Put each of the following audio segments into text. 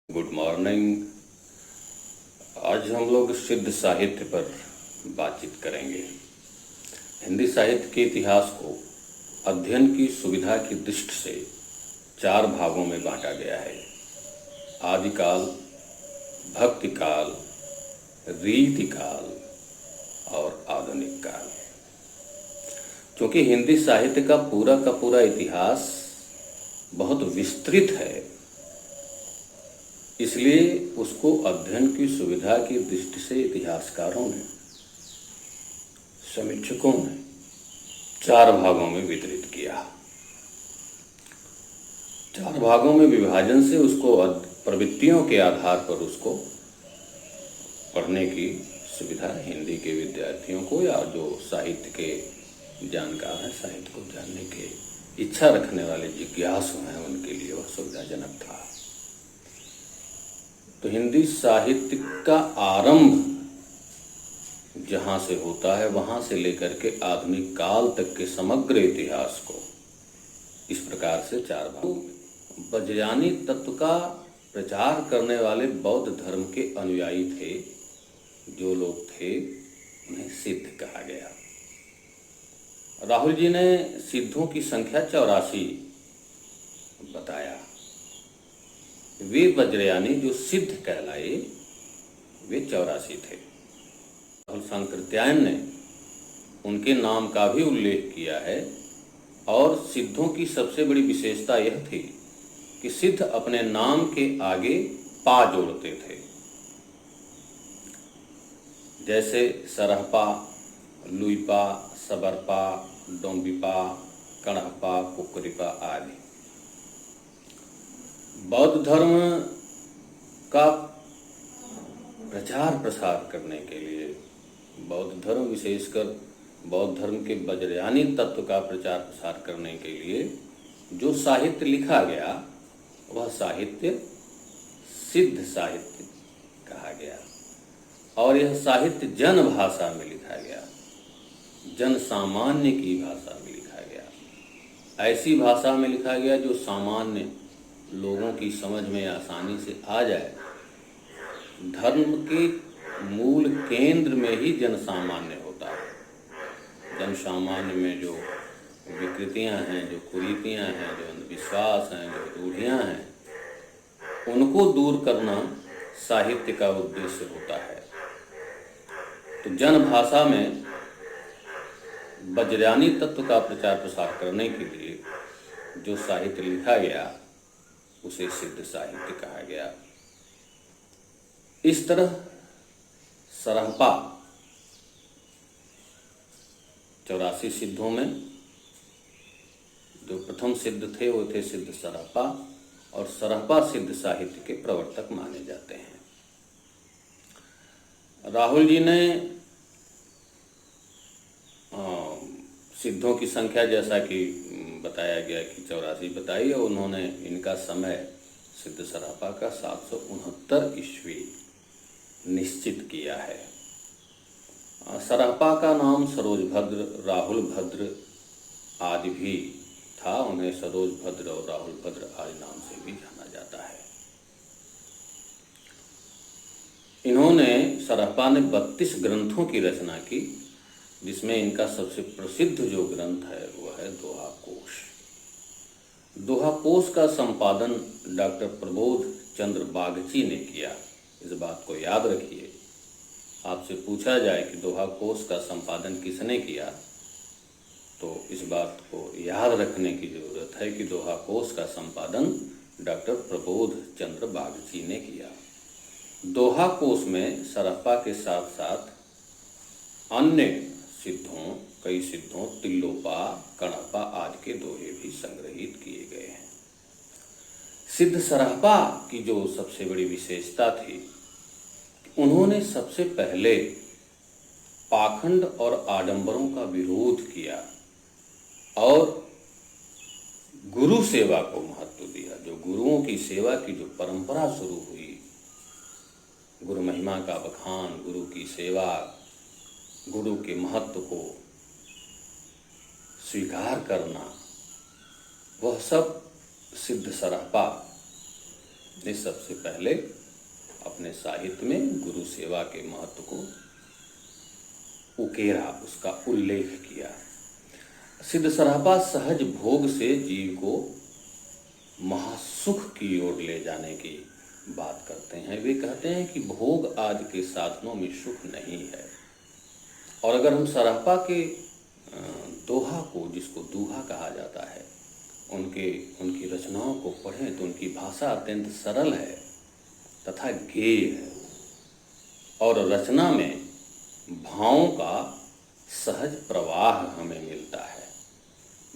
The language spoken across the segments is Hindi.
Good morning. आज हम लोग सिद्ध साहित्य पर बातचीत करेंगे। हिंदी साहित्य के इतिहास को अध्ययन की सुविधा की दृष्टि से 4 भागों में बांटा गया है। आदिकाल, भक्तिकाल, रीतिकाल और आधुनिक काल। क्योंकि हिंदी साहित्य का पूरा इतिहास बहुत विस्तृत है, इसलिए उसको अध्ययन की सुविधा की दृष्टि से इतिहासकारों ने, समीक्षकों ने 4 भागों में वितरित किया। 4 भागों में विभाजन से उसको प्रवृत्तियों के आधार पर उसको पढ़ने की सुविधा हिंदी के विद्यार्थियों को या जो साहित्य के जानकार हैं, साहित्य को जानने के इच्छा रखने वाले जिज्ञासु हैं, उनके लिए वह सुविधाजनक था। तो हिंदी साहित्य का आरंभ जहाँ से होता है, वहाँ से लेकर के आधुनिक काल तक के समग्र इतिहास को इस प्रकार से 4 भागों में। वज्रयानी तत्व का प्रचार करने वाले बौद्ध धर्म के अनुयायी थे। जो लोग थे उन्हें सिद्ध कहा गया। राहुल जी ने सिद्धों की संख्या 84 बताया। वे वज्रयानी जो सिद्ध कहलाए वे 84 थे। राहुल सांकृत्यायन ने उनके नाम का भी उल्लेख किया है। और सिद्धों की सबसे बड़ी विशेषता यह थी कि सिद्ध अपने नाम के आगे पा जोड़ते थे। जैसे सरहपा, लुईपा, सबरपा, डोंबिपा, कणहपा, कुकरिपा आदि। बौद्ध धर्म का प्रचार प्रसार करने के लिए, बौद्ध धर्म विशेषकर बौद्ध धर्म के वज्रयानी तत्व का प्रचार प्रसार करने के लिए जो साहित्य लिखा गया वह साहित्य सिद्ध साहित्य कहा गया। और यह साहित्य जन भाषा में लिखा गया, जन सामान्य की भाषा में लिखा गया। ऐसी भाषा में लिखा गया जो सामान्य लोगों की समझ में आसानी से आ जाए। धर्म के मूल केंद्र में ही जन सामान्य होता है। जन सामान्य में जो विकृतियां हैं, जो कुरीतियां हैं, जो अंधविश्वास हैं, जो रूढ़ियां हैं, उनको दूर करना साहित्य का उद्देश्य होता है। तो जन भाषा में वज्रयानी तत्व का प्रचार प्रसार करने के लिए जो साहित्य लिखा गया उसे सिद्ध साहित्य कहा गया। इस तरह सरहपा 84 सिद्धों में जो प्रथम सिद्ध थे वो थे सिद्ध सरहपा। और सरहपा सिद्ध साहित्य के प्रवर्तक माने जाते हैं। राहुल जी ने सिद्धों की संख्या जैसा कि बताया गया कि 84 बताई, और उन्होंने इनका समय सिद्ध सरहपा का 769 ईस्वी निश्चित किया है। सरहपा का नाम सरोजभद्र, राहुल भद्र आदि भी था। उन्हें सरोजभद्र और राहुल भद्र आदि नाम से भी जाना जाता है। इन्होंने, सरहपा ने 32 ग्रंथों की रचना की, जिसमें इनका सबसे प्रसिद्ध जो ग्रंथ है वह है दोहा कोश। दोहा कोश का संपादन डॉक्टर प्रबोध चंद्र बागची ने किया। इस बात को याद रखिए। आपसे पूछा जाए कि दोहा कोश का संपादन किसने किया, तो इस बात को याद रखने की जरूरत है कि दोहा कोश का संपादन डॉक्टर प्रबोध चंद्र बागची ने किया। दोहा कोश में सरहपा के साथ साथ अन्य सिद्धों, कई सिद्धों, तिल्लोपा, कणहपा आदि के दोहे भी संग्रहित किए गए हैं। सिद्ध सरहपा की जो सबसे बड़ी विशेषता थी, उन्होंने सबसे पहले पाखंड और आडंबरों का विरोध किया और गुरु सेवा को महत्व दिया। जो गुरुओं की सेवा की जो परंपरा शुरू हुई, गुरु महिमा का बखान, गुरु की सेवा, गुरु के महत्व को स्वीकार करना, वह सब सिद्ध सरहपा ने सबसे पहले अपने साहित्य में गुरु सेवा के महत्व को उकेरा, उसका उल्लेख किया। सिद्ध सरहपा सहज भोग से जीव को महासुख की ओर ले जाने की बात करते हैं। वे कहते हैं कि भोग आदि के साधनों में सुख नहीं है। और अगर हम सरहपा के दोहा को, जिसको दूहा कहा जाता है, उनकी रचनाओं को पढ़ें तो उनकी भाषा अत्यंत सरल है तथा गेय है और रचना में भावों का सहज प्रवाह हमें मिलता है।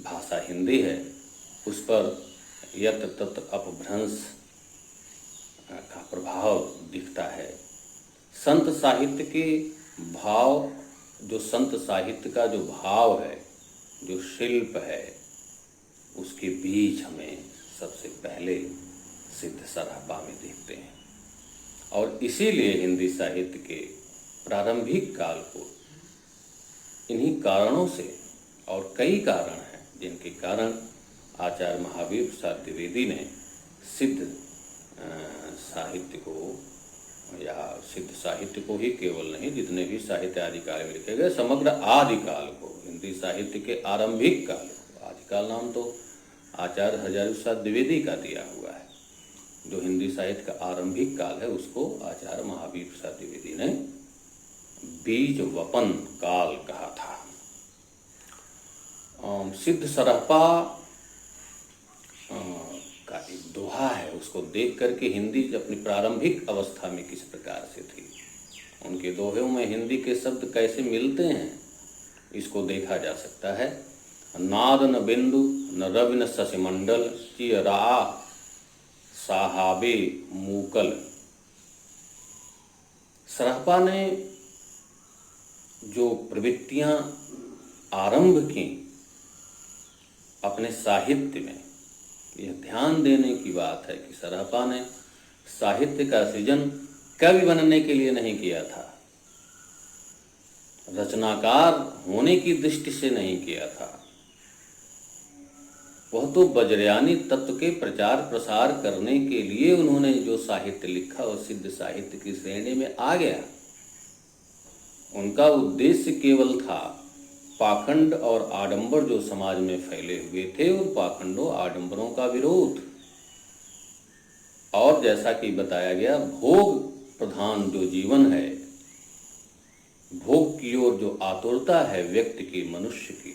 भाषा हिंदी है, उस पर यत्र तत्र अपभ्रंश का प्रभाव दिखता है। संत साहित्य के भाव, जो संत साहित्य का जो भाव है, जो शिल्प है, उसके बीज हमें सबसे पहले सिद्ध सरहपा में दिखते हैं। और इसीलिए हिंदी साहित्य के प्रारंभिक काल को इन्हीं कारणों से, और कई कारण हैं जिनके कारण आचार्य महावीर प्रसाद द्विवेदी ने सिद्ध साहित्य को, या सिद्ध साहित्य को ही केवल नहीं, जितने भी साहित्य आदिकाल में लिखे गए, समग्र आदिकाल को, हिंदी साहित्य के आरंभिक काल को, आदिकाल नाम तो आचार्य हजारी प्रसाद द्विवेदी का दिया हुआ है, जो हिंदी साहित्य का आरंभिक काल है उसको आचार्य महावीर प्रसाद द्विवेदी ने बीज वपन काल कहा था। सिद्ध सरहपा का एक दोहा है, उसको देख करके हिंदी अपनी प्रारंभिक अवस्था में किस प्रकार से थी, उनके दोहों में हिंदी के शब्द कैसे मिलते हैं, इसको देखा जा सकता है। नाद न बिंदु न रवि न शशिमंडल चियरा साहाबे मूकल। सरहपा ने जो प्रवृत्तियां आरंभ की अपने साहित्य में, यह ध्यान देने की बात है कि सरहपा ने साहित्य का सृजन कवि बनने के लिए नहीं किया था, रचनाकार होने की दृष्टि से नहीं किया था। वह तो वज्रयानी तत्व के प्रचार प्रसार करने के लिए उन्होंने जो साहित्य लिखा वह सिद्ध साहित्य की श्रेणी में आ गया। उनका उद्देश्य केवल था पाखंड और आडंबर जो समाज में फैले हुए थे, उन पाखंडों आडंबरों का विरोध। और जैसा कि बताया गया, भोग प्रधान जो जीवन है, भोग की ओर जो आतुरता है व्यक्ति की, मनुष्य की,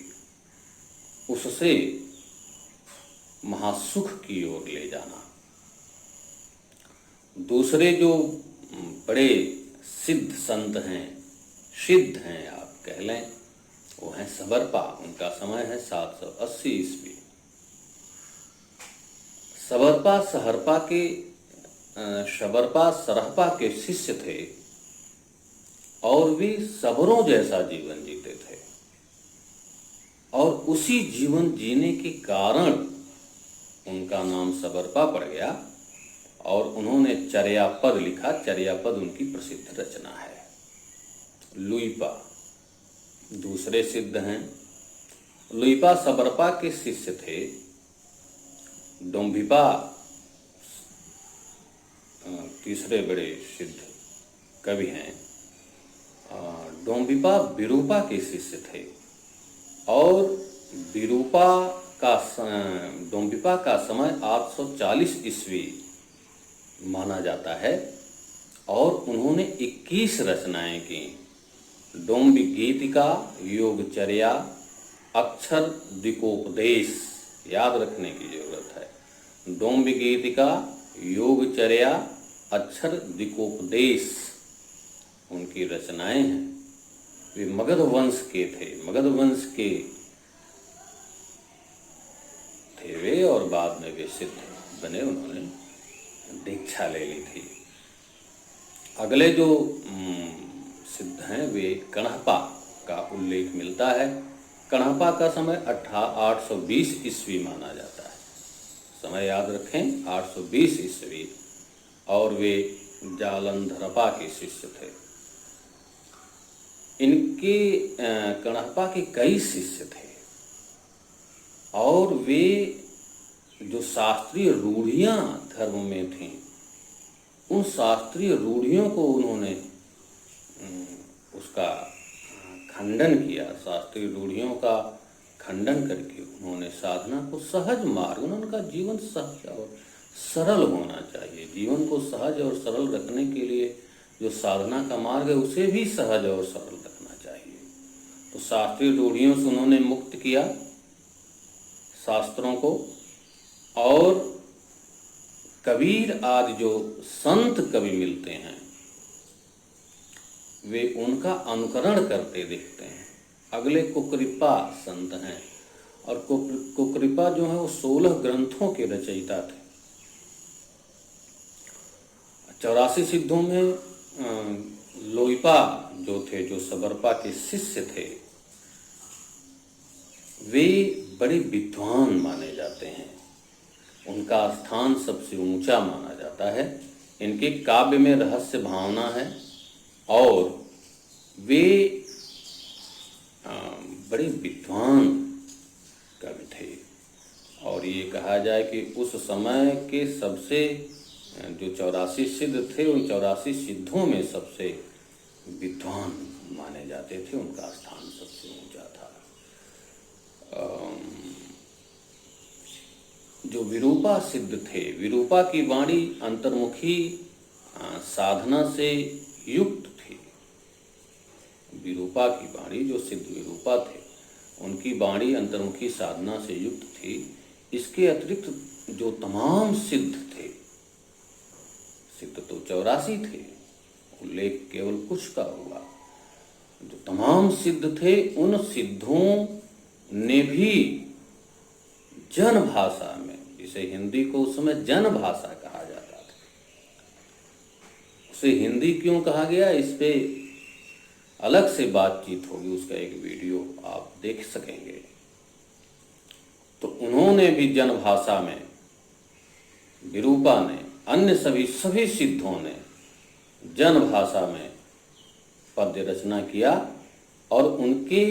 उससे महासुख की ओर ले जाना। दूसरे जो बड़े सिद्ध संत हैं, सिद्ध हैं आप कह लें, वो हैं सबरपा। उनका समय है 780 ईस्वी। सबरपा सरहपा के शिष्य थे और वे सबरों जैसा जीवन जीते थे, और उसी जीवन जीने के कारण उनका नाम सबरपा पड़ गया और उन्होंने चर्यापद लिखा। चर्यापद उनकी प्रसिद्ध रचना है। लुइपा दूसरे सिद्ध हैं। लुइपा सबरपा के शिष्य थे। डोम्भिपा तीसरे बड़े सिद्ध कवि हैं। डोम्भिपा विरूपा के शिष्य थे और डोम्भिपा का समय 840 ईस्वी माना जाता है और उन्होंने 21 रचनाएं की। डोम्बि गीतिका, योगचर्या, अक्षर दिकोपदेश, याद रखने की जरूरत है। डोम्बि गीतिका, योगचर्या, अक्षर दिकोपदेश उनकी रचनाएं हैं। वे मगध वंश के थे। मगध वंश के थे वे और बाद में वे सिद्ध बने। उन्होंने दीक्षा ले ली थी। अगले जो सिद्ध हैं वे कणहपा का उल्लेख मिलता है। कणहपा का समय 820 ईस्वी माना जाता है। समय याद रखें, 820 ईस्वी। और वे जालंधरपा के शिष्य थे। इनके कणहपा के कई शिष्य थे और वे जो शास्त्रीय रूढ़ियां धर्म में थीं उन शास्त्रीय रूढ़ियों को उन्होंने उसका खंडन किया। शास्त्रीय रूढ़ियों का खंडन करके उन्होंने साधना को सहज मार्ग, उनका जीवन सहज और सरल होना चाहिए। जीवन को सहज और सरल रखने के लिए जो साधना का मार्ग है उसे भी सहज और सरल रखना चाहिए। तो शास्त्रीय रूढ़ियों से उन्होंने मुक्त किया शास्त्रों को, और कबीर आदि जो संत कवि मिलते हैं वे उनका अनुकरण करते दिखते हैं। अगले कुकृपा संत हैं, और कुकृपा जो है वो 16 ग्रंथों के रचयिता थे। 84 सिद्धों में लोइपा जो थे, जो सबरपा के शिष्य थे, वे बड़े विद्वान माने जाते हैं। उनका स्थान सबसे ऊंचा माना जाता है। इनके काव्य में रहस्य भावना है, और वे बड़े विद्वान कवि थे। और ये कहा जाए कि उस समय के सबसे जो 84 सिद्ध थे, उन 84 सिद्धों में सबसे विद्वान माने जाते थे। उनका स्थान सबसे ऊंचा था। जो विरूपा सिद्ध थे, विरूपा की वाणी अंतर्मुखी साधना से युक्त थी। विरूपा की वाणी, जो सिद्ध विरूपा थे, उनकी वाणी अंतर्मुखी साधना से युक्त थी। इसके अतिरिक्त जो तमाम सिद्ध थे, सिद्ध तो 84 थे, उल्लेख केवल कुछ का हुआ, जो तमाम सिद्ध थे, उन सिद्धों ने भी जन भाषा में, जिसे हिंदी को उस समय जन भाषा कहा जाता था, उसे हिंदी क्यों कहा गया, इस पे अलग से बातचीत होगी, उसका एक वीडियो आप देख सकेंगे। तो उन्होंने भी जन भाषा में, विरूपा ने, अन्य सभी सिद्धों ने जन भाषा में पद्य रचना किया। और उनकी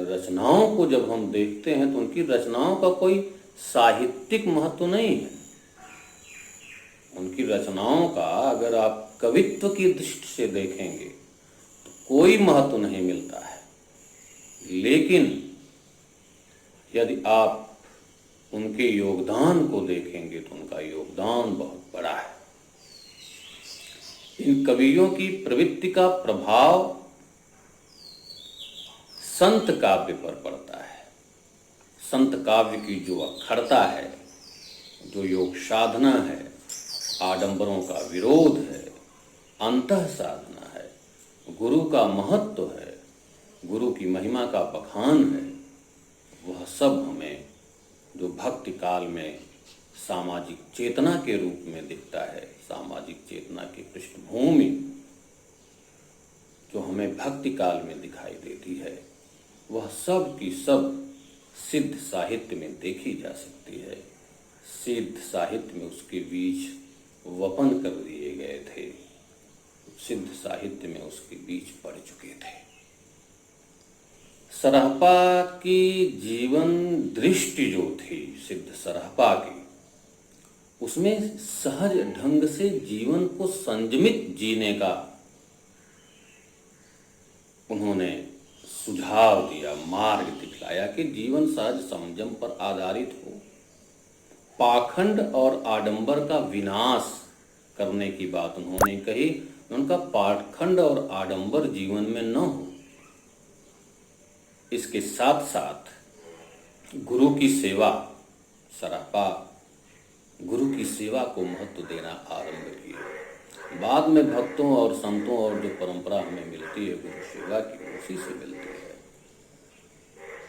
रचनाओं को जब हम देखते हैं तो उनकी रचनाओं का कोई साहित्यिक महत्व नहीं है। उनकी रचनाओं का अगर आप कवित्व की दृष्टि से देखेंगे तो कोई महत्व नहीं मिलता है। लेकिन यदि आप उनके योगदान को देखेंगे तो उनका योगदान बहुत बड़ा है। इन कवियों की प्रवृत्ति का प्रभाव संत काव्य पर पड़ता है। संत काव्य की जो अखरता है, जो योग साधना है, आडंबरों का विरोध है, अंतः साधना है, गुरु का महत्व है, गुरु की महिमा का बखान है, वह सब हमें जो भक्ति काल में सामाजिक चेतना के रूप में दिखता है, सामाजिक चेतना की पृष्ठभूमि जो हमें भक्ति काल में दिखाई देती है, वह सब की सब सिद्ध साहित्य में देखी जा सकती है। सिद्ध साहित्य में उसके बीज वपन कर दिए गए थे, सिद्ध साहित्य में उसके बीज पड़ चुके थे। सरहपा की जीवन दृष्टि जो थी, सिद्ध सरहपा की, उसमें सहज ढंग से जीवन को संयमित जीने का उन्होंने सुझाव दिया, मार्ग दिखलाया कि जीवन सहज संयम पर आधारित हो, पाखंड और आडंबर का विनाश करने की बात उन्होंने कही। उनका पाखंड और आडंबर जीवन में न हो, इसके साथ साथ गुरु की सेवा, सरहपा गुरु की सेवा को महत्व देना आरंभ किए। बाद में भक्तों और संतों और जो परंपरा हमें मिलती है गुरु सेवा की, उसी से मिलती है।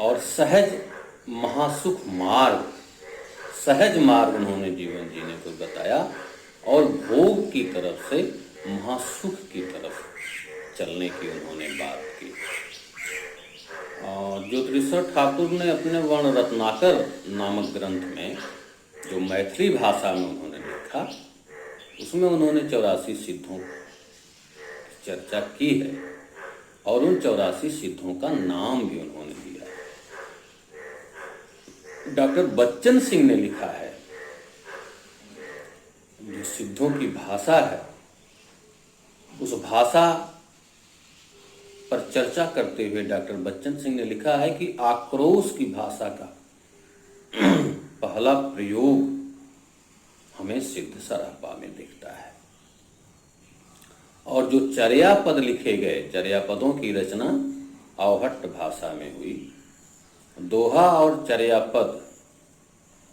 और सहज महासुख मार्ग, सहज मार्ग उन्होंने जीवन जीने को बताया, और भोग की तरफ से महासुख की तरफ चलने की उन्होंने बात की। ज्योतिषर ठाकुर ने अपने वर्ण रत्नाकर नामक ग्रंथ में, जो मैथिली भाषा में उन्होंने लिखा, उसमें उन्होंने 84 सिद्धों की चर्चा की है, और उन 84 सिद्धों का नाम भी उन्होंने दिया। डॉक्टर बच्चन सिंह ने लिखा है जो सिद्धों की भाषा है, उस भाषा पर चर्चा करते हुए डॉक्टर बच्चन सिंह ने लिखा है कि आक्रोश की भाषा का पहला प्रयोग हमें सिद्ध सरापा में दिखता है। और जो चर्या पद लिखे गए, चर्या पदों की रचना अवहट्ट भाषा में हुई। दोहा और चर्या पद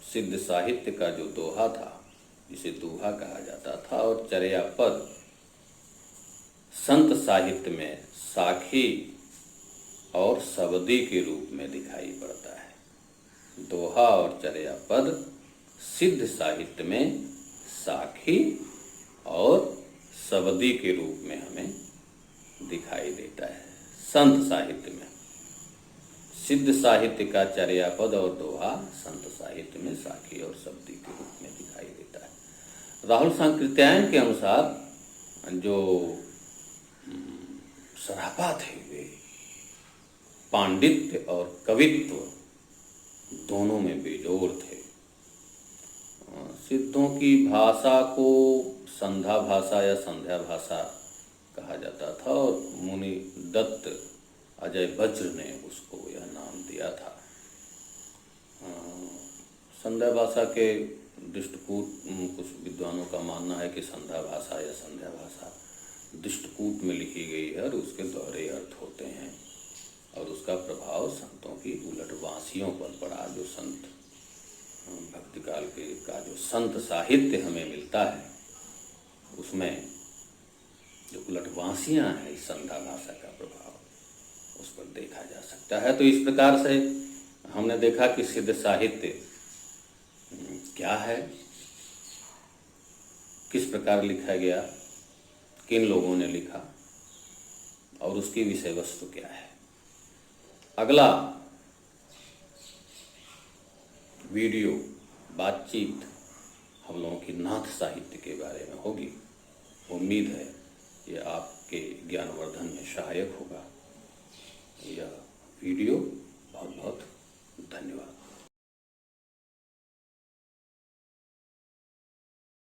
सिद्ध साहित्य का जो दोहा था, जिसे दोहा कहा जाता था, और चर्या पद संत साहित्य में साखी और सवदी के रूप में दिखाई पड़ता है। दोहा और चर्या पद सिद्ध साहित्य में साखी और सवदी के रूप में हमें दिखाई देता है। संत साहित्य में, सिद्ध साहित्य का चर्या पद और दोहा संत साहित्य में साखी और सवदी के रूप में दिखाई देता है। राहुल सांकृत्यायन के अनुसार जो सरापा थे वे पांडित्य और कवित्व दोनों में बेजोर थे। सिद्धों की भाषा को संध्या भाषा या संध्या भाषा कहा जाता था और मुनि दत्त अजय वज्र ने उसको यह नाम दिया था। संध्या भाषा के दृष्टिकूट, कुछ विद्वानों का मानना है कि संध्या भाषा या संध्या भाषा दृष्टिकूट में लिखी गई है और उसके दोहरे अर्थ होते हैं और उसका प्रभाव संतों की उलटवासियों पर पड़ा। जो संत भक्ति काल के का जो संत साहित्य हमें मिलता है, उसमें जो उलटवासियाँ हैं इस संध्या भाषा का प्रभाव उस पर देखा जा सकता है। तो इस प्रकार से हमने देखा कि सिद्ध साहित्य क्या है, किस प्रकार लिखा गया, किन लोगों ने लिखा और उसकी विषय वस्तु क्या है। अगला वीडियो बातचीत हम लोगों की नाथ साहित्य के बारे में होगी। उम्मीद है ये आपके ज्ञानवर्धन में सहायक होगा। यह वीडियो बहुत बहुत